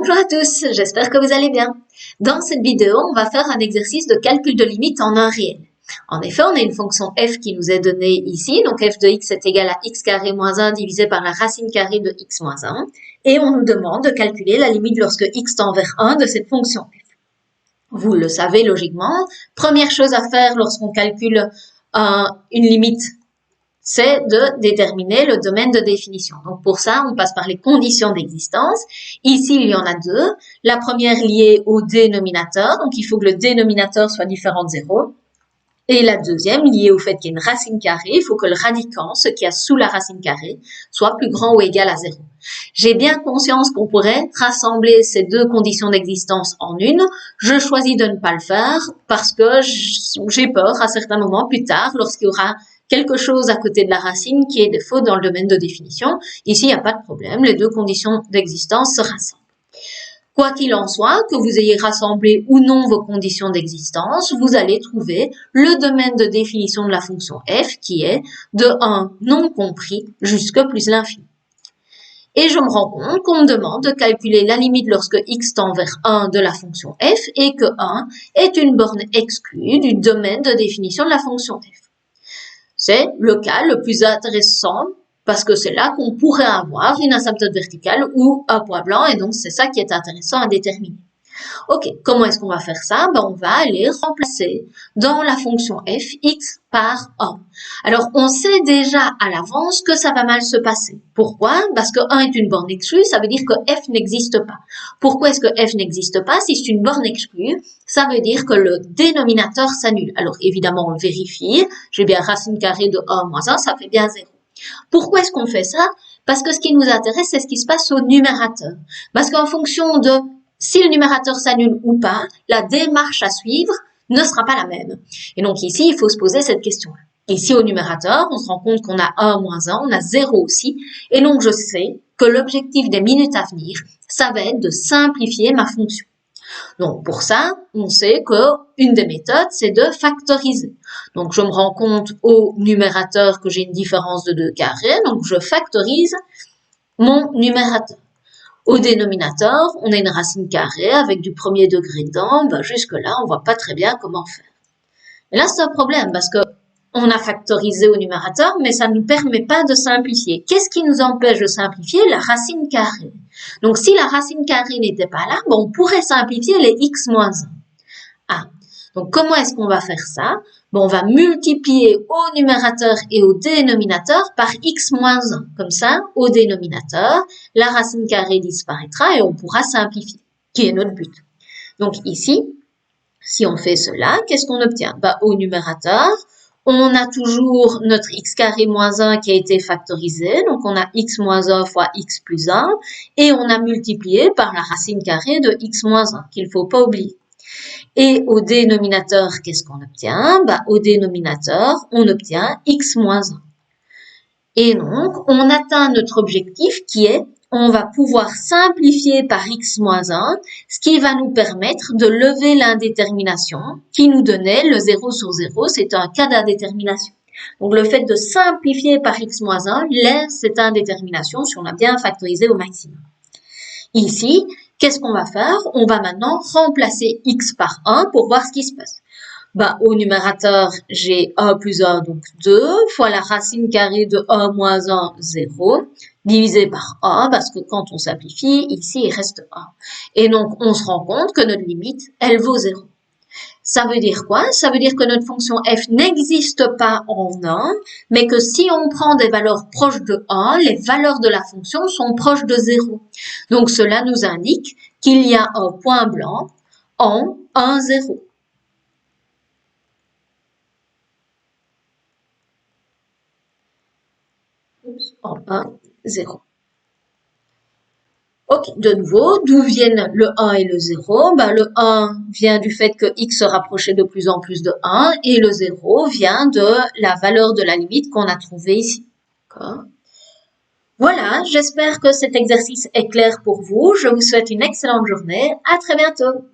Bonjour à tous, j'espère que vous allez bien. Dans cette vidéo, on va faire un exercice de calcul de limite en un réel. En effet, on a une fonction f qui nous est donnée ici, donc f de x est égal à x carré moins 1 divisé par la racine carrée de x moins 1, et on nous demande de calculer la limite lorsque x tend vers 1 de cette fonction f. Vous le savez logiquement, première chose à faire lorsqu'on calcule une limite, c'est de déterminer le domaine de définition. Donc pour ça, on passe par les conditions d'existence. Ici, il y en a deux. La première liée au dénominateur, donc il faut que le dénominateur soit différent de 0. Et la deuxième liée au fait qu'il y a une racine carrée, il faut que le radicand, ce qu'il y a sous la racine carrée, soit plus grand ou égal à 0. J'ai bien conscience qu'on pourrait rassembler ces deux conditions d'existence en une. Je choisis de ne pas le faire parce que j'ai peur à certains moments plus tard, lorsqu'il y aura quelque chose à côté de la racine qui est défaut dans le domaine de définition. Ici, il n'y a pas de problème, les deux conditions d'existence se rassemblent. Quoi qu'il en soit, que vous ayez rassemblé ou non vos conditions d'existence, vous allez trouver le domaine de définition de la fonction f qui est de 1 non compris jusque plus l'infini. Et je me rends compte qu'on me demande de calculer la limite lorsque x tend vers 1 de la fonction f et que 1 est une borne exclue du domaine de définition de la fonction f. C'est le cas le plus intéressant parce que c'est là qu'on pourrait avoir une asymptote verticale ou un point blanc et donc c'est ça qui est intéressant à déterminer. Ok, comment est-ce qu'on va faire ça? On va aller remplacer dans la fonction f x par 1. Alors, on sait déjà à l'avance que ça va mal se passer. Pourquoi? Parce que 1 est une borne exclue, ça veut dire que f n'existe pas. Pourquoi est-ce que f n'existe pas? Si c'est une borne exclue, ça veut dire que le dénominateur s'annule. Alors, évidemment, on le vérifie. J'ai bien racine carrée de 1 moins 1, ça fait bien 0. Pourquoi est-ce qu'on fait ça? Parce que ce qui nous intéresse, c'est ce qui se passe au numérateur. Parce qu'en fonction de si le numérateur s'annule ou pas, la démarche à suivre ne sera pas la même. Et donc ici, il faut se poser cette question-là. Ici, au numérateur, on se rend compte qu'on a 1 moins 1, on a 0 aussi. Et donc, je sais que l'objectif des minutes à venir, ça va être de simplifier ma fonction. Donc, pour ça, on sait qu'une des méthodes, c'est de factoriser. Donc, je me rends compte au numérateur que j'ai une différence de 2 carrés. Donc, je factorise mon numérateur. Au dénominateur, on a une racine carrée avec du premier degré dedans. Jusque-là, on voit pas très bien comment faire. Et là, c'est un problème parce que on a factorisé au numérateur, mais ça ne nous permet pas de simplifier. Qu'est-ce qui nous empêche de simplifier? La racine carrée. Donc, si la racine carrée n'était pas là, on pourrait simplifier les x moins 1. Ah. Donc, comment est-ce qu'on va faire ça? On va multiplier au numérateur et au dénominateur par x moins 1. Comme ça, au dénominateur, la racine carrée disparaîtra et on pourra simplifier, qui est notre but. Donc ici, si on fait cela, qu'est-ce qu'on obtient? Au numérateur, on a toujours notre x carré moins 1 qui a été factorisé. Donc, on a x moins 1 fois x plus 1. Et on a multiplié par la racine carrée de x moins 1, qu'il ne faut pas oublier. Et au dénominateur, qu'est-ce qu'on obtient? Au dénominateur, on obtient x moins 1. Et donc, on atteint notre objectif qui est, on va pouvoir simplifier par x moins 1, ce qui va nous permettre de lever l'indétermination qui nous donnait le 0 sur 0, c'est un cas d'indétermination. Donc, le fait de simplifier par x moins 1 laisse cette indétermination si on a bien factorisé au maximum. Ici, qu'est-ce qu'on va faire? On va maintenant remplacer x par 1 pour voir ce qui se passe. Au numérateur, j'ai 1 plus 1, donc 2, fois la racine carrée de 1 moins 1, 0, divisé par 1, parce que quand on simplifie, ici, il reste 1. Et donc, on se rend compte que notre limite, elle vaut 0. Ça veut dire quoi? Ça veut dire que notre fonction f n'existe pas en 1, mais que si on prend des valeurs proches de 1, les valeurs de la fonction sont proches de 0. Donc, cela nous indique qu'il y a un point blanc en 1, 0. En 1, 0. Ok, de nouveau, d'où viennent le 1 et le 0? Le 1 vient du fait que x se rapprochait de plus en plus de 1 et le 0 vient de la valeur de la limite qu'on a trouvée ici. D'accord? Voilà, j'espère que cet exercice est clair pour vous. Je vous souhaite une excellente journée. À très bientôt.